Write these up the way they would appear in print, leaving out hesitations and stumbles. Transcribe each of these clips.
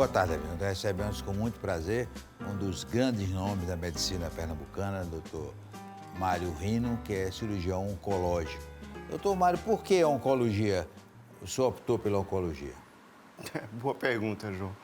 Boa tarde, amigo. Nós recebemos com muito prazer um dos grandes nomes da medicina pernambucana, doutor Mário Rino, que é cirurgião oncológico. Doutor Mário, por que a oncologia? O senhor optou pela oncologia? Boa pergunta, João.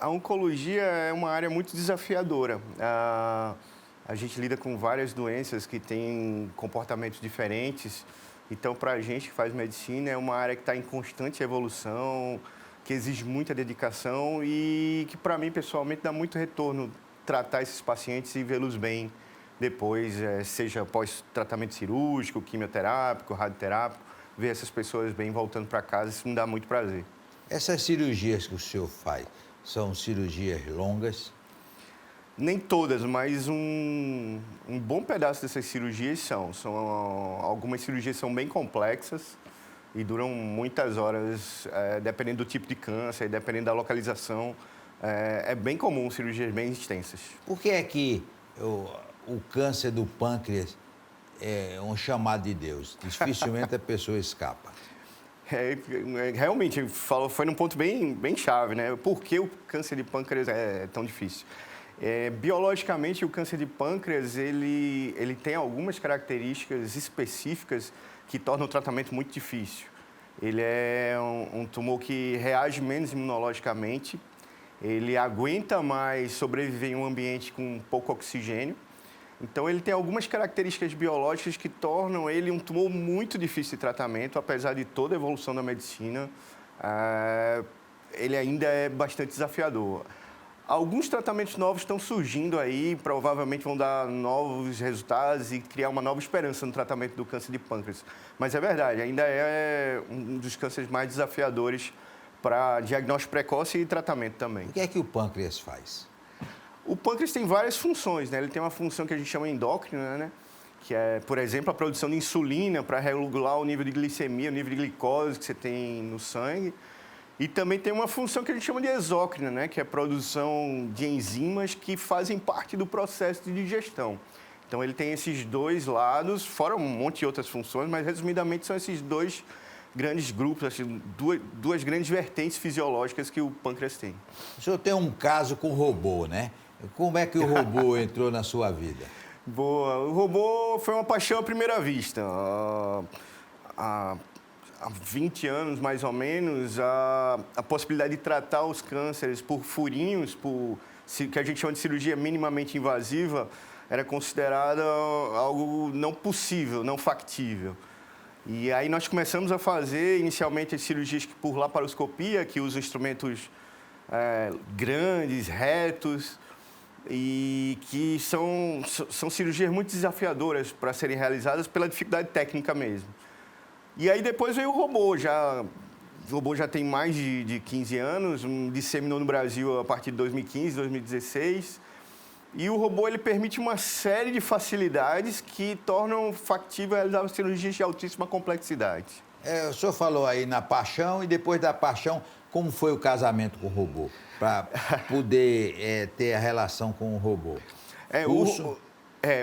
A oncologia é uma área muito desafiadora. A gente lida com várias doenças que têm comportamentos diferentes. Então, para a gente que faz medicina, é uma área que está em constante evolução, que exige muita dedicação e que, para mim, pessoalmente, dá muito retorno tratar esses pacientes e vê-los bem depois, seja pós-tratamento cirúrgico, quimioterápico, radioterápico, ver essas pessoas bem voltando para casa, isso me dá muito prazer. Essas cirurgias que o senhor faz são cirurgias longas? Nem todas, mas um bom pedaço dessas cirurgias algumas cirurgias são bem complexas e duram muitas horas, dependendo do tipo de câncer, dependendo da localização. É bem comum cirurgias bem extensas. Por que é que o câncer do pâncreas é um chamado de Deus? Dificilmente a pessoa escapa. Realmente, foi num ponto bem chave, né? Por que o câncer de pâncreas é tão difícil? Biologicamente, o câncer de pâncreas, ele tem algumas características específicas que tornam o tratamento muito difícil. Ele é um tumor que reage menos imunologicamente, ele aguenta mais sobreviver em um ambiente com pouco oxigênio. Então, ele tem algumas características biológicas que tornam ele um tumor muito difícil de tratamento, apesar de toda a evolução da medicina, ele ainda é bastante desafiador. Alguns tratamentos novos estão surgindo aí, provavelmente vão dar novos resultados e criar uma nova esperança no tratamento do câncer de pâncreas. Mas é verdade, ainda é um dos cânceres mais desafiadores para diagnóstico precoce e tratamento também. O que é que o pâncreas faz? O pâncreas tem várias funções, né? Ele tem uma função que a gente chama endócrina, né? Que é, por exemplo, a produção de insulina para regular o nível de glicemia, o nível de glicose que você tem no sangue. E também tem uma função que a gente chama de exócrina, né? Que é a produção de enzimas que fazem parte do processo de digestão. Então, ele tem esses dois lados, fora um monte de outras funções, mas, resumidamente, são esses dois grandes grupos, assim, duas grandes vertentes fisiológicas que o pâncreas tem. O senhor tem um caso com robô, né? Como é que o robô entrou na sua vida? Boa. O robô foi uma paixão à primeira vista. Há 20 anos, mais ou menos, a possibilidade de tratar os cânceres por furinhos, que a gente chama de cirurgia minimamente invasiva, era considerada algo não possível, não factível. E aí nós começamos a fazer, inicialmente, as cirurgias por laparoscopia, que usam instrumentos grandes, retos, e que são cirurgias muito desafiadoras para serem realizadas pela dificuldade técnica mesmo. E aí depois veio o robô, o robô já tem mais de 15 anos, disseminou no Brasil a partir de 2015, 2016. E o robô ele permite uma série de facilidades que tornam factível realizar cirurgias de altíssima complexidade. O senhor falou aí na paixão e depois da paixão, como foi o casamento com o robô? Para poder ter a relação com o robô.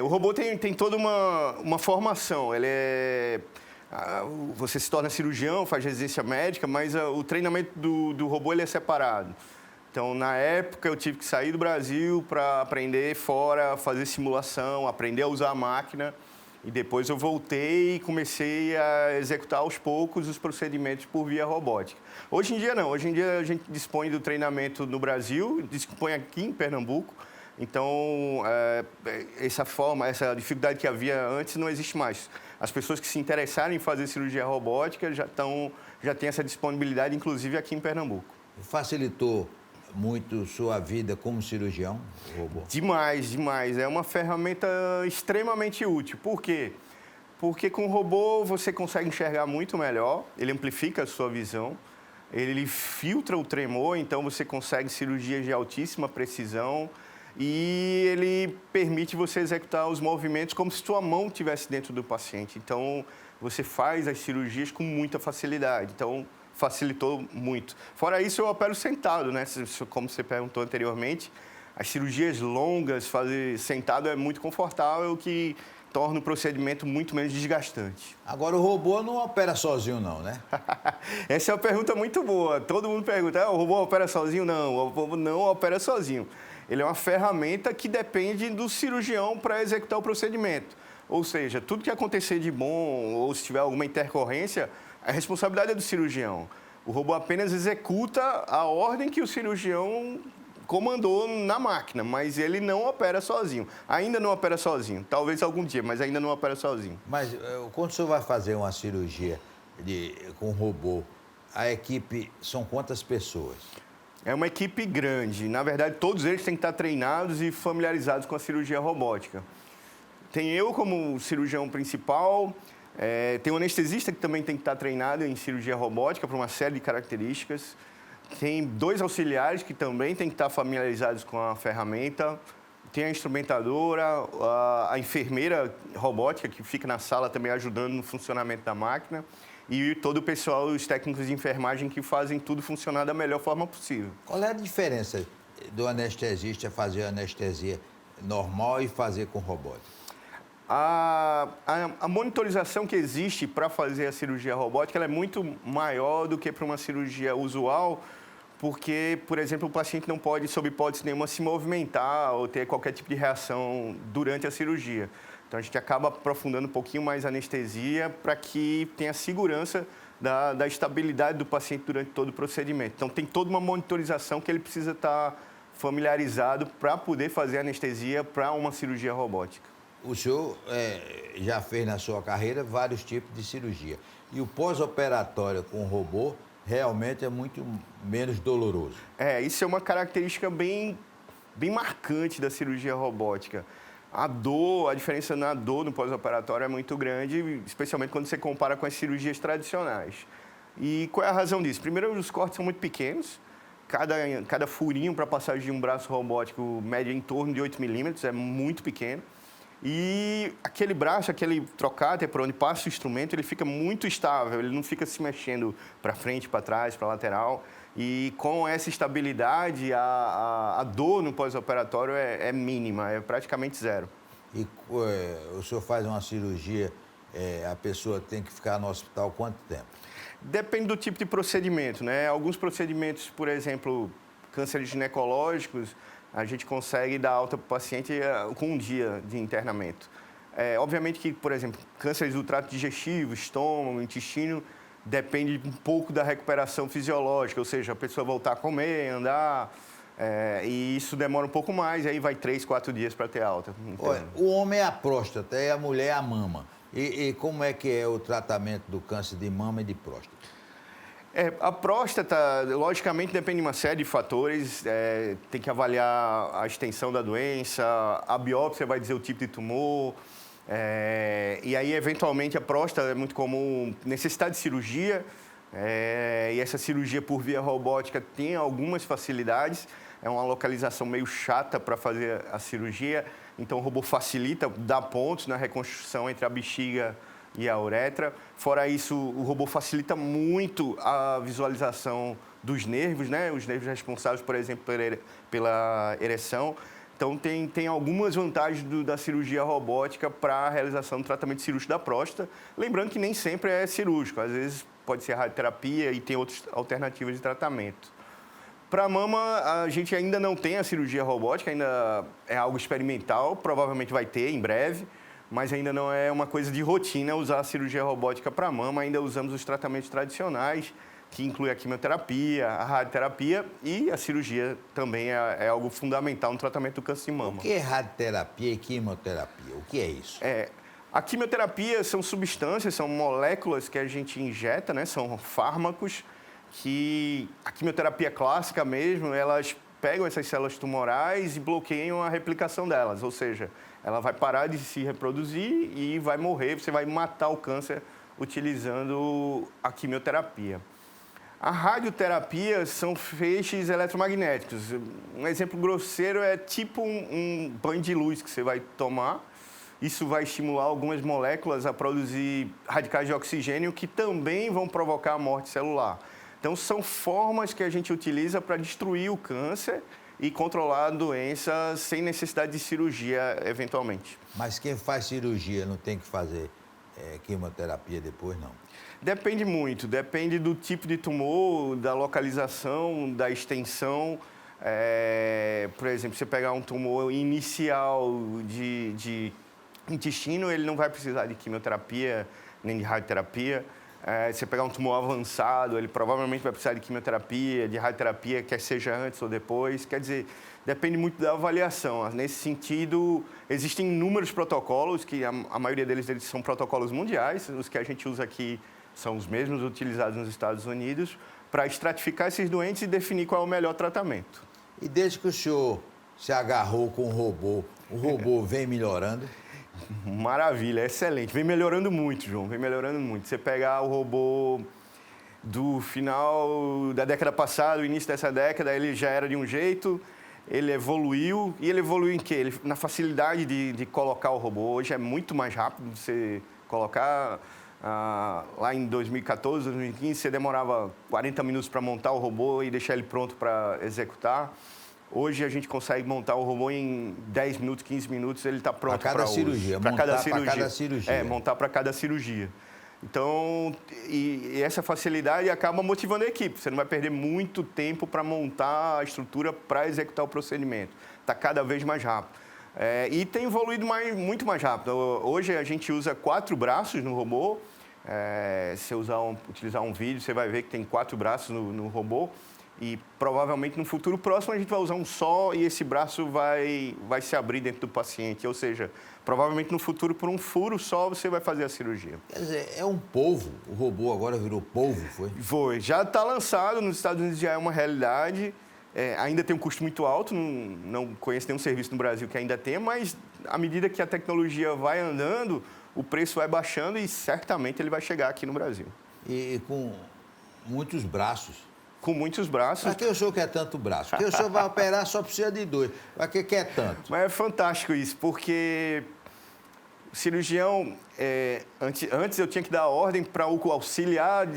O robô tem toda uma formação. Você se torna cirurgião, faz residência médica, mas o treinamento do robô ele é separado. Então, na época, eu tive que sair do Brasil para aprender fora, fazer simulação, aprender a usar a máquina. E depois eu voltei e comecei a executar aos poucos os procedimentos por via robótica. Hoje em dia, não. Hoje em dia, a gente dispõe do treinamento no Brasil, dispõe aqui em Pernambuco. Então, essa dificuldade que havia antes não existe mais. As pessoas que se interessarem em fazer cirurgia robótica já têm essa disponibilidade, inclusive aqui em Pernambuco. Facilitou muito sua vida como cirurgião, o robô? Demais, demais. É uma ferramenta extremamente útil. Por quê? Porque com o robô você consegue enxergar muito melhor, ele amplifica a sua visão, ele filtra o tremor, então você consegue cirurgias de altíssima precisão e ele permite você executar os movimentos como se sua mão estivesse dentro do paciente. Então, você faz as cirurgias com muita facilidade. Então, facilitou muito. Fora isso, eu opero sentado, né? Como você perguntou anteriormente, As cirurgias longas, fazer sentado é muito confortável, que torna o procedimento muito menos desgastante. Agora, o robô não opera sozinho, não, né? Essa é uma pergunta muito boa. Todo mundo pergunta, o robô opera sozinho? Não, o robô não opera sozinho. Ele é uma ferramenta que depende do cirurgião para executar o procedimento. Ou seja, tudo que acontecer de bom ou se tiver alguma intercorrência, a responsabilidade é do cirurgião. O robô apenas executa a ordem que o cirurgião comandou na máquina, mas ele não opera sozinho. Ainda não opera sozinho. Talvez algum dia, mas ainda não opera sozinho. Mas quando o senhor vai fazer uma cirurgia com robô, a equipe são quantas pessoas? É uma equipe grande. Na verdade, todos eles têm que estar treinados e familiarizados com a cirurgia robótica. Tem eu como cirurgião principal, tem um anestesista que também tem que estar treinado em cirurgia robótica por uma série de características. Tem 2 auxiliares que também têm que estar familiarizados com a ferramenta. Tem a instrumentadora, a enfermeira robótica que fica na sala também ajudando no funcionamento da máquina. E todo o pessoal, os técnicos de enfermagem que fazem tudo funcionar da melhor forma possível. Qual é a diferença do anestesista fazer anestesia normal e fazer com robótica? A monitorização que existe para fazer a cirurgia robótica ela é muito maior do que para uma cirurgia usual, porque, por exemplo, o paciente não pode, sob hipótese nenhuma, se movimentar ou ter qualquer tipo de reação durante a cirurgia. Então, a gente acaba aprofundando um pouquinho mais a anestesia para que tenha segurança da estabilidade do paciente durante todo o procedimento. Então, tem toda uma monitorização que ele precisa estar familiarizado para poder fazer anestesia para uma cirurgia robótica. O senhor já fez na sua carreira vários tipos de cirurgia. E o pós-operatório com o robô realmente é muito menos doloroso. Isso é uma característica bem marcante da cirurgia robótica. A diferença na dor no pós-operatório é muito grande, especialmente quando você compara com as cirurgias tradicionais. E qual é a razão disso? Primeiro, os cortes são muito pequenos. Cada furinho para passagem de um braço robótico mede em torno de 8 milímetros, é muito pequeno. E aquele braço, aquele trocáter por onde passa o instrumento, ele fica muito estável, ele não fica se mexendo para frente, para trás, para lateral. E com essa estabilidade, a dor no pós-operatório é mínima, é praticamente zero. E o senhor faz uma cirurgia, a pessoa tem que ficar no hospital quanto tempo? Depende do tipo de procedimento, né? Alguns procedimentos, por exemplo, cânceres ginecológicos, a gente consegue dar alta para o paciente com um dia de internamento. Obviamente que, por exemplo, cânceres do trato digestivo, estômago, intestino, depende um pouco da recuperação fisiológica, ou seja, a pessoa voltar a comer, andar, e isso demora um pouco mais, aí vai 3, 4 dias para ter alta. Olha, o homem é a próstata e a mulher é a mama. E como é que é o tratamento do câncer de mama e de próstata? A próstata, logicamente, depende de uma série de fatores. Tem que avaliar a extensão da doença, a biópsia vai dizer o tipo de tumor. E aí, eventualmente, a próstata é muito comum necessitar de cirurgia. E essa cirurgia por via robótica tem algumas facilidades. É uma localização meio chata para fazer a cirurgia. Então, o robô facilita, dá pontos na reconstrução entre a bexiga e a uretra. Fora isso, o robô facilita muito a visualização dos nervos, né? Os nervos responsáveis, por exemplo, pela ereção. Então, tem algumas vantagens da cirurgia robótica para a realização do tratamento cirúrgico da próstata. Lembrando que nem sempre é cirúrgico, às vezes pode ser radioterapia e tem outras alternativas de tratamento. Para a mama, a gente ainda não tem a cirurgia robótica, ainda é algo experimental, provavelmente vai ter em breve, mas ainda não é uma coisa de rotina usar a cirurgia robótica para a mama, ainda usamos os tratamentos tradicionais, que inclui a quimioterapia, a radioterapia e a cirurgia também é algo fundamental no tratamento do câncer de mama. O que é radioterapia e quimioterapia? O que é isso? A quimioterapia são substâncias, são moléculas que a gente injeta, né? São fármacos que a quimioterapia clássica mesmo, elas pegam essas células tumorais e bloqueiam a replicação delas, ou seja, ela vai parar de se reproduzir e vai morrer, você vai matar o câncer utilizando a quimioterapia. A radioterapia são feixes eletromagnéticos. Um exemplo grosseiro é tipo um banho de luz que você vai tomar. Isso vai estimular algumas moléculas a produzir radicais de oxigênio que também vão provocar a morte celular. Então, são formas que a gente utiliza para destruir o câncer e controlar a doença sem necessidade de cirurgia, eventualmente. Mas quem faz cirurgia não tem que fazer quimioterapia depois, não? Depende muito, depende do tipo de tumor, da localização, da extensão. Por exemplo, você pegar um tumor inicial de intestino, ele não vai precisar de quimioterapia nem de radioterapia. Se pegar um tumor avançado, ele provavelmente vai precisar de quimioterapia, de radioterapia, quer seja antes ou depois. Quer dizer, depende muito da avaliação. Nesse sentido, existem inúmeros protocolos, que a maioria deles são protocolos mundiais. Os que a gente usa aqui são os mesmos utilizados nos Estados Unidos, para estratificar esses doentes e definir qual é o melhor tratamento. E desde que o senhor se agarrou com o robô vem melhorando? Maravilha, excelente. Vem melhorando muito, João, vem melhorando muito. Você pegar o robô do final da década passada, o início dessa década, ele já era de um jeito, ele evoluiu. E ele evoluiu em quê? Na facilidade de colocar o robô. Hoje é muito mais rápido você colocar. Lá em 2014, 2015, você demorava 40 minutos para montar o robô e deixar ele pronto para executar. Hoje a gente consegue montar o robô em 10 minutos, 15 minutos, ele está pronto para uso. Para cada cirurgia. Montar para cada cirurgia. Então, e essa facilidade acaba motivando a equipe. Você não vai perder muito tempo para montar a estrutura para executar o procedimento. Está cada vez mais rápido. E tem evoluído muito mais rápido. Hoje a gente usa 4 braços no robô. Se utilizar um vídeo, você vai ver que tem 4 braços no robô. E provavelmente no futuro próximo a gente vai usar um só e esse braço vai se abrir dentro do paciente. Ou seja, provavelmente no futuro, por um furo só, você vai fazer a cirurgia. Quer dizer, é um polvo. O robô agora virou polvo, foi? Foi. Já está lançado, nos Estados Unidos já é uma realidade. Ainda tem um custo muito alto, não conheço nenhum serviço no Brasil que ainda tenha, mas à medida que a tecnologia vai andando, o preço vai baixando e certamente ele vai chegar aqui no Brasil. E com muitos braços. Com muitos braços. Para que o senhor quer tanto braço? Porque o senhor vai operar, só precisa de 2. Para que quer tanto? Mas é fantástico isso, porque o cirurgião, antes eu tinha que dar a ordem para o auxiliar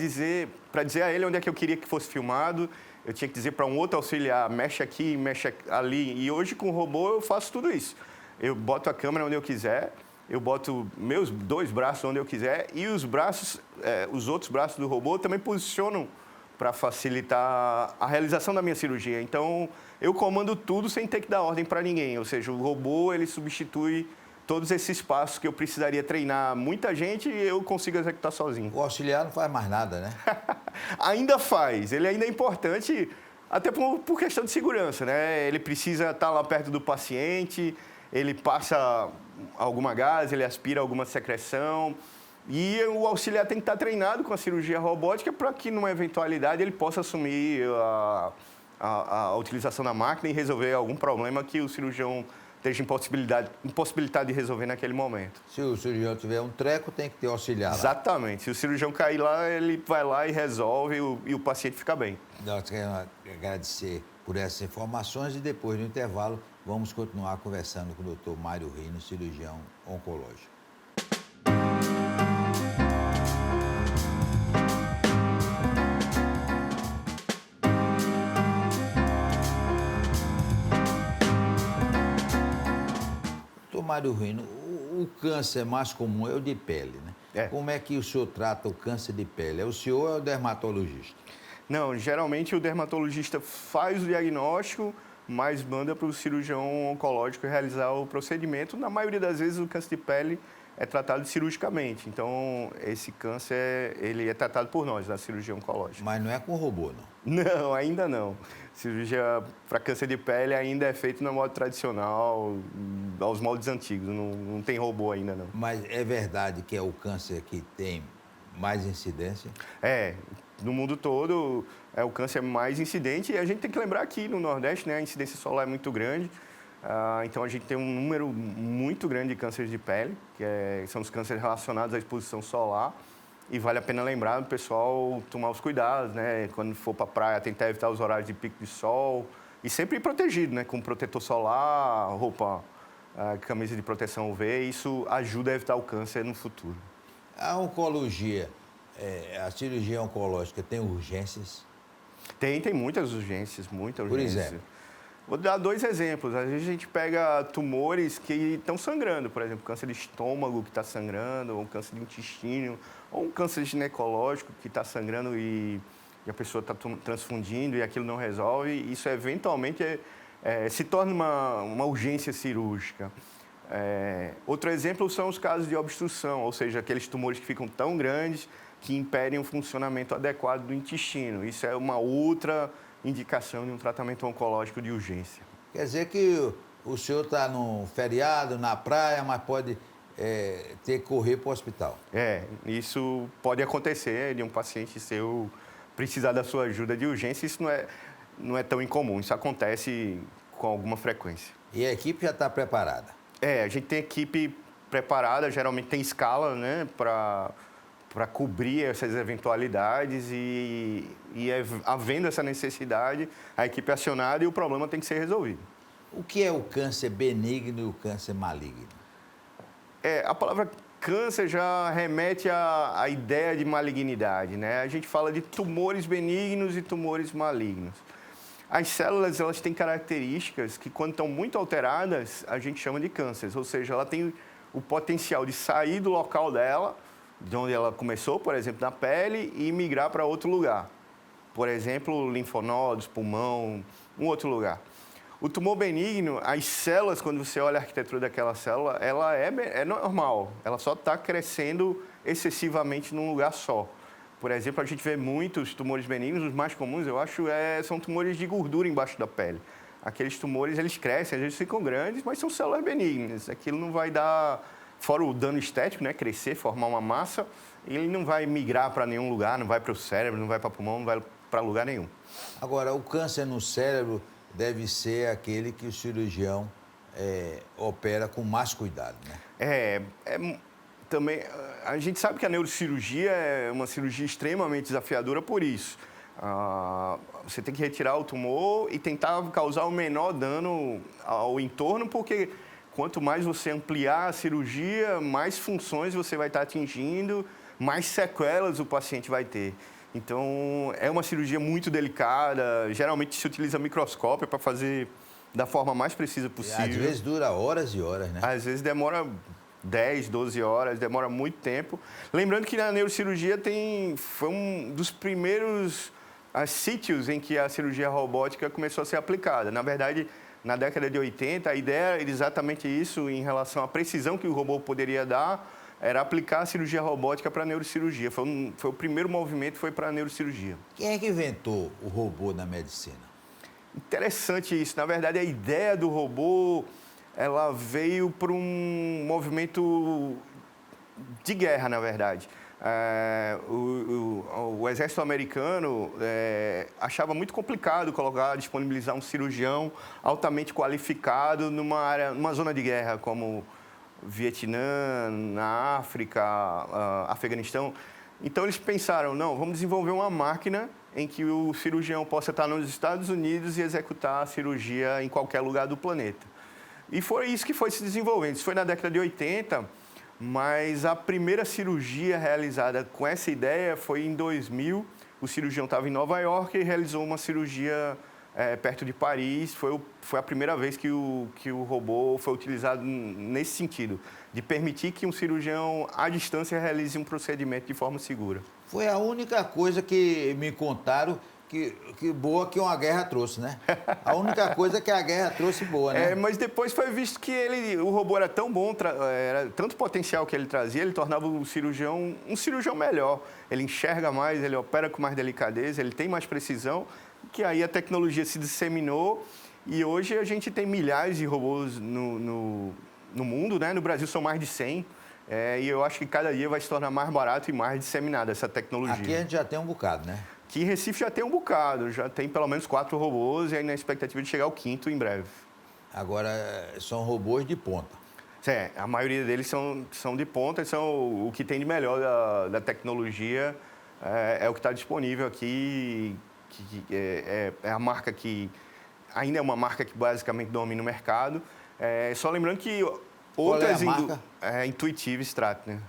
para dizer a ele onde é que eu queria que fosse filmado. Eu tinha que dizer para um outro auxiliar, mexe aqui, mexe ali. E hoje, com o robô, eu faço tudo isso. Eu boto a câmera onde eu quiser, eu boto meus 2 braços onde eu quiser e os outros braços do robô também posicionam para facilitar a realização da minha cirurgia. Então, eu comando tudo sem ter que dar ordem para ninguém. Ou seja, o robô, ele substitui todos esses passos que eu precisaria treinar muita gente e eu consigo executar sozinho. O auxiliar não faz mais nada, né? Ainda faz. Ele ainda é importante, até por questão de segurança, né? Ele precisa estar lá perto do paciente, ele passa alguma gás, ele aspira alguma secreção. E o auxiliar tem que estar treinado com a cirurgia robótica para que, numa eventualidade, ele possa assumir a utilização da máquina e resolver algum problema que o cirurgião esteja impossibilitado de resolver naquele momento. Se o cirurgião tiver um treco, tem que ter auxiliar lá. Exatamente. Se o cirurgião cair lá, ele vai lá e resolve e o paciente fica bem. Nós queremos agradecer por essas informações e depois, no intervalo, vamos continuar conversando com o Dr. Mário Rino, cirurgião oncológico. Mário Rino, o câncer mais comum é o de pele, né? Como é que o senhor trata o câncer de pele? É o senhor ou é o dermatologista? Não, geralmente o dermatologista faz o diagnóstico, mas manda para o cirurgião oncológico realizar o procedimento. Na maioria das vezes o câncer de pele é tratado cirurgicamente. Então, esse câncer, ele é tratado por nós, na cirurgia oncológica. Mas não é com robô, não? Não, ainda não. Cirurgia para câncer de pele ainda é feita no modo tradicional, aos moldes antigos. Não tem robô ainda, não. Mas é verdade que é o câncer que tem mais incidência? No mundo todo é o câncer mais incidente. E a gente tem que lembrar aqui no Nordeste, né, a incidência solar é muito grande. Então, a gente tem um número muito grande de cânceres de pele, que são os cânceres relacionados à exposição solar. E vale a pena lembrar do pessoal tomar os cuidados, né? Quando for para a praia, tentar evitar os horários de pico de sol. E sempre ir protegido, né? Com protetor solar, roupa, camisa de proteção UV. Isso ajuda a evitar o câncer no futuro. A oncologia, a cirurgia oncológica tem urgências? Tem muitas urgências, muita urgência. Por exemplo? Vou dar 2 exemplos. Às vezes a gente pega tumores que estão sangrando, por exemplo, câncer de estômago que está sangrando, ou câncer de intestino, ou um câncer ginecológico que está sangrando e a pessoa está transfundindo e aquilo não resolve. Isso eventualmente se torna uma urgência cirúrgica. Outro exemplo são os casos de obstrução, ou seja, aqueles tumores que ficam tão grandes que impedem o funcionamento adequado do intestino. Isso é uma outra indicação de um tratamento oncológico de urgência. Quer dizer que o senhor está num feriado, na praia, mas pode ter que correr para o hospital. Isso pode acontecer de um paciente seu precisar da sua ajuda de urgência. Isso não é tão incomum, isso acontece com alguma frequência. E a equipe já está preparada? A gente tem equipe preparada, geralmente tem escala, né, para cobrir essas eventualidades e havendo essa necessidade, a equipe é acionada e o problema tem que ser resolvido. O que é o câncer benigno e o câncer maligno? A palavra câncer já remete à ideia de malignidade, né? A gente fala de tumores benignos e tumores malignos. As células, elas têm características que, quando estão muito alteradas, a gente chama de cânceres, ou seja, ela tem o potencial de sair do local dela, de onde ela começou, por exemplo, na pele, e migrar para outro lugar. Por exemplo, linfonodos, pulmão, um outro lugar. O tumor benigno, as células, quando você olha a arquitetura daquela célula, ela é normal, ela só está crescendo excessivamente num lugar só. Por exemplo, a gente vê muitos tumores benignos, os mais comuns, eu acho, são tumores de gordura embaixo da pele. Aqueles tumores, eles crescem, às vezes ficam grandes, mas são células benignas. Aquilo não vai dar, fora o dano estético, né, crescer, formar uma massa, ele não vai migrar para nenhum lugar, não vai para o cérebro, não vai para o pulmão, não vai para lugar nenhum. Agora, o câncer no cérebro deve ser aquele que o cirurgião opera com mais cuidado, né? Também, a gente sabe que a neurocirurgia é uma cirurgia extremamente desafiadora por isso. Você tem que retirar o tumor e tentar causar o menor dano ao entorno, porque quanto mais você ampliar a cirurgia, mais funções você vai estar atingindo, mais sequelas o paciente vai ter. Então, é uma cirurgia muito delicada, geralmente se utiliza microscópio para fazer da forma mais precisa possível. Às vezes dura horas e horas, né? Às vezes demora 10, 12 horas, demora muito tempo. Lembrando que na neurocirurgia foi um dos primeiros sítios em que a cirurgia robótica começou a ser aplicada. Na verdade, na década de 80, a ideia era exatamente isso em relação à precisão que o robô poderia dar, era aplicar a cirurgia robótica para a neurocirurgia. Foi o primeiro movimento, foi para a neurocirurgia. Quem é que inventou o robô na medicina? Interessante isso. Na verdade, a ideia do robô, ela veio por um movimento de guerra, na verdade. O exército americano achava muito complicado disponibilizar um cirurgião altamente qualificado numa zona de guerra, como Vietnã, na África, Afeganistão. Então, eles pensaram, não, vamos desenvolver uma máquina em que o cirurgião possa estar nos Estados Unidos e executar a cirurgia em qualquer lugar do planeta. E foi isso que foi se desenvolvendo. Isso foi na década de 80, mas a primeira cirurgia realizada com essa ideia foi em 2000. O cirurgião estava em Nova York e realizou uma cirurgia perto de Paris. Foi a primeira vez que o robô foi utilizado nesse sentido, de permitir que um cirurgião à distância realize um procedimento de forma segura. Foi a única coisa que me contaram que boa que uma guerra trouxe, né? A única coisa que a guerra trouxe boa, né? Mas depois foi visto que o robô era tão bom, era tanto potencial que ele trazia, ele tornava o cirurgião um cirurgião melhor. Ele enxerga mais, ele opera com mais delicadeza, ele tem mais precisão, que aí a tecnologia se disseminou e hoje a gente tem milhares de robôs no mundo, né? No Brasil são mais de 100. E eu acho que cada dia vai se tornar mais barato e mais disseminada essa tecnologia. Aqui a gente já tem um bocado, né? Aqui em Recife já tem um bocado, já tem pelo menos 4 robôs e aí na expectativa de chegar ao 5º em breve. Agora, são robôs de ponta. A maioria deles são de ponta, são o que tem de melhor da tecnologia, é o que está disponível aqui, é a marca que ainda é uma marca que basicamente domina o mercado. Só lembrando que outras... Qual é a marca? Intuitive Stratener.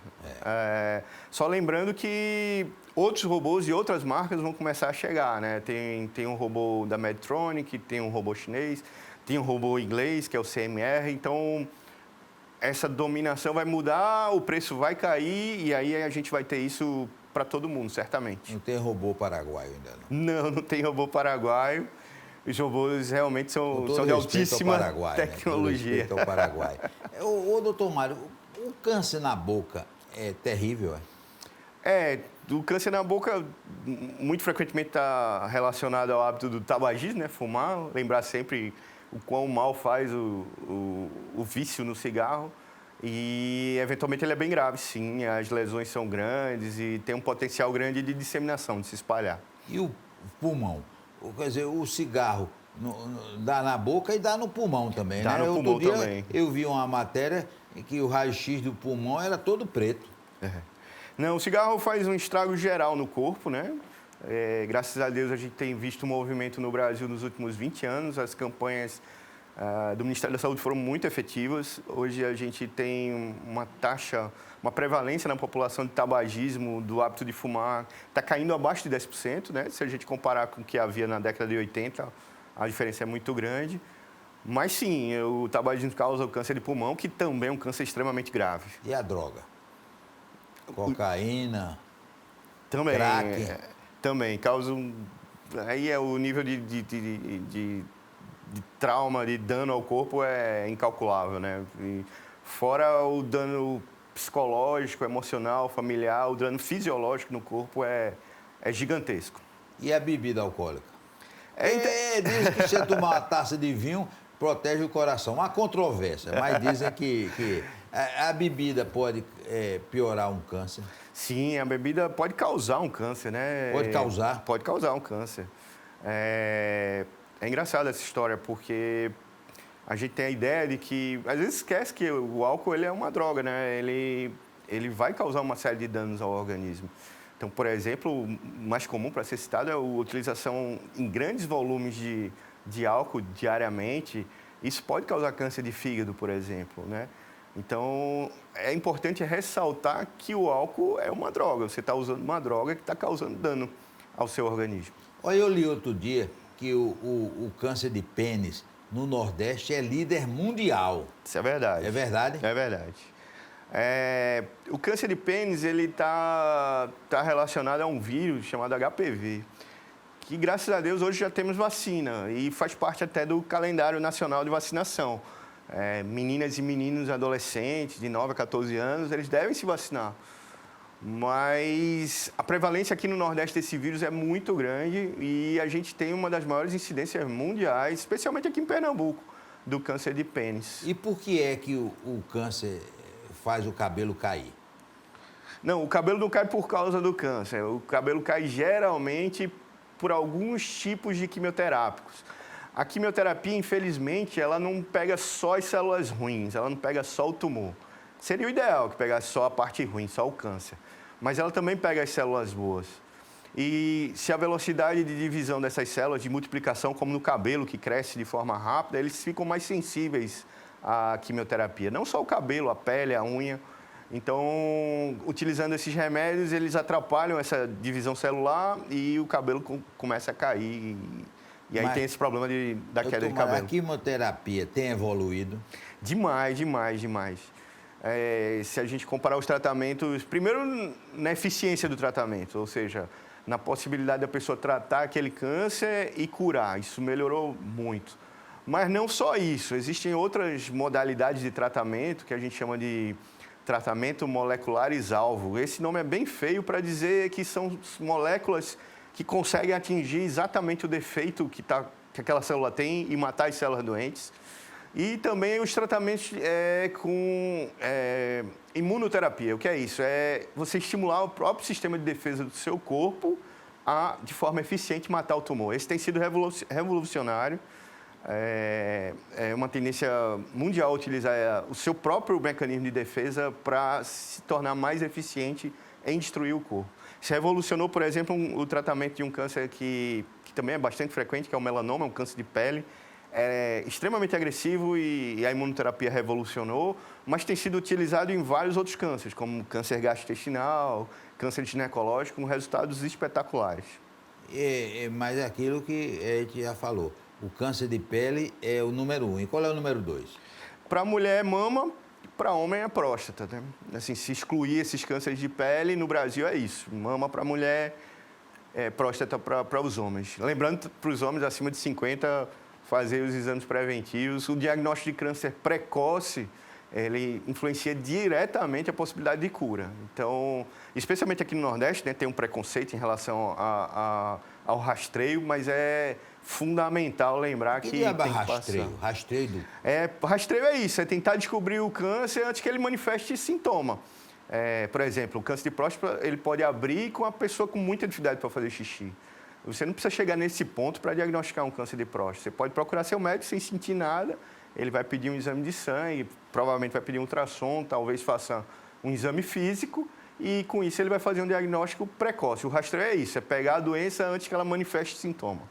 Só lembrando que outros robôs de outras marcas vão começar a chegar, né? Tem um robô da Medtronic, tem um robô chinês, tem um robô inglês, que é o CMR. Então, essa dominação vai mudar, o preço vai cair e aí a gente vai ter isso para todo mundo, certamente. Não tem robô paraguaio ainda, não? Não, não tem robô paraguaio. Os robôs realmente são de altíssima tecnologia. Com todo respeito ao Paraguai. Ô, doutor Mário, o câncer na boca é terrível, é? O câncer na boca muito frequentemente está relacionado ao hábito do tabagismo, né? Fumar, lembrar sempre o quão mal faz o vício no cigarro. E, eventualmente, ele é bem grave, sim. As lesões são grandes e tem um potencial grande de disseminação, de se espalhar. E o pulmão? Quer dizer, o cigarro dá na boca e dá no pulmão também, dá né? no pulmão também. Eu vi uma matéria em que o raio-x do pulmão era todo preto. Não, o cigarro faz um estrago geral no corpo, né? Graças a Deus, a gente tem visto um movimento no Brasil nos últimos 20 anos. As campanhas do Ministério da Saúde foram muito efetivas. Hoje a gente tem uma prevalência na população de tabagismo, do hábito de fumar, está caindo abaixo de 10%, né? Se a gente comparar com o que havia na década de 80, a diferença é muito grande. Mas sim, o tabagismo causa o câncer de pulmão, que também é um câncer extremamente grave. E a droga? Cocaína, também, crack? Também causa Aí o nível de trauma, de dano ao corpo é incalculável, né? E fora o dano psicológico, emocional, familiar, o dano fisiológico no corpo é gigantesco. E a bebida alcoólica? Diz que você tomar uma taça de vinho protege o coração. Há controvérsia, mas dizem que a bebida pode piorar um câncer. Sim, a bebida pode causar um câncer, né? Pode causar? Pode causar um câncer. É engraçada essa história, porque a gente tem a ideia de que... Às vezes esquece que o álcool ele é uma droga, né? Ele vai causar uma série de danos ao organismo. Então, por exemplo, o mais comum para ser citado é a utilização em grandes volumes de álcool diariamente. Isso pode causar câncer de fígado, por exemplo, né? Então, é importante ressaltar que o álcool é uma droga. Você está usando uma droga que está causando dano ao seu organismo. Olha, eu li outro dia que o câncer de pênis no Nordeste é líder mundial. Isso é verdade. É verdade? É verdade. O câncer de pênis está relacionado a um vírus chamado HPV, que, graças a Deus, hoje já temos vacina e faz parte até do calendário nacional de vacinação. Meninas e meninos adolescentes de 9 a 14 anos, eles devem se vacinar. Mas a prevalência aqui no Nordeste desse vírus é muito grande e a gente tem uma das maiores incidências mundiais, especialmente aqui em Pernambuco, do câncer de pênis. E por que é que o câncer faz o cabelo cair? Não, o cabelo não cai por causa do câncer. O cabelo cai geralmente por alguns tipos de quimioterápicos. A quimioterapia, infelizmente, ela não pega só as células ruins, ela não pega só o tumor. Seria o ideal que pegasse só a parte ruim, só o câncer. Mas ela também pega as células boas. E se a velocidade de divisão dessas células, de multiplicação, como no cabelo, que cresce de forma rápida, eles ficam mais sensíveis à quimioterapia. Não só o cabelo, a pele, a unha. Então, utilizando esses remédios, eles atrapalham essa divisão celular e o cabelo começa a cair. E aí tem esse problema da queda de cabelo. A quimioterapia tem evoluído? Demais, demais, demais. Se a gente comparar os tratamentos, primeiro na eficiência do tratamento, ou seja, na possibilidade da pessoa tratar aquele câncer e curar. Isso melhorou muito. Mas não só isso, existem outras modalidades de tratamento que a gente chama de tratamento moleculares-alvo. Esse nome é bem feio para dizer que são moléculas que conseguem atingir exatamente o defeito que aquela célula tem e matar as células doentes. E também os tratamentos com imunoterapia. O que é isso? É você estimular o próprio sistema de defesa do seu corpo a, de forma eficiente, matar o tumor. Esse tem sido revolucionário. É uma tendência mundial utilizar o seu próprio mecanismo de defesa para se tornar mais eficiente em destruir o corpo. Isso revolucionou, por exemplo, o tratamento de um câncer que também é bastante frequente, que é o melanoma, um câncer de pele. é extremamente agressivo e a imunoterapia revolucionou, mas tem sido utilizado em vários outros cânceres, como câncer gastrointestinal, câncer ginecológico, com resultados espetaculares. Mas é aquilo que a gente já falou, o câncer de pele é o número 1. E qual é o número 2? Para mulher, mama, para homem é próstata. Né? Assim, se excluir esses cânceres de pele, no Brasil é isso. Mama para mulher, próstata para os homens. Lembrando, para os homens acima de 50, fazer os exames preventivos. O diagnóstico de câncer precoce, ele influencia diretamente a possibilidade de cura. Então, especialmente aqui no Nordeste, né, tem um preconceito em relação ao rastreio, mas é fundamental lembrar que tem que rastreio? passar. Rastreio? Rastreio é isso, é tentar descobrir o câncer antes que ele manifeste sintoma. Por exemplo, o câncer de próstata, ele pode abrir com a pessoa com muita dificuldade para fazer xixi. Você não precisa chegar nesse ponto para diagnosticar um câncer de próstata. Você pode procurar seu médico sem sentir nada, ele vai pedir um exame de sangue, provavelmente vai pedir um ultrassom, talvez faça um exame físico e com isso ele vai fazer um diagnóstico precoce. O rastreio é isso, é pegar a doença antes que ela manifeste sintoma.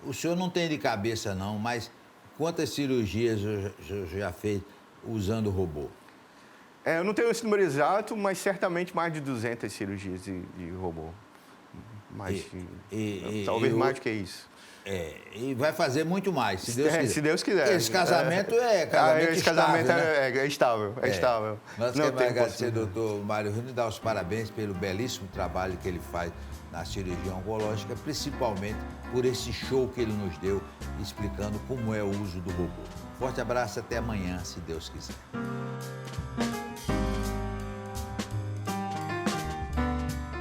O senhor não tem de cabeça não, mas quantas cirurgias eu já fez usando robô? Eu não tenho esse número exato, mas certamente mais de 200 cirurgias de robô. Talvez mais do que isso. E vai fazer muito mais, se Deus quiser. Se Deus quiser. Esse casamento é casamento esse estável, casamento né? é estável, é estável. Nós queremos agradecer ao doutor Mário Rino e dar os parabéns pelo belíssimo trabalho que ele faz na cirurgia oncológica, principalmente por esse show que ele nos deu, explicando como é o uso do robô. Forte abraço, até amanhã, se Deus quiser.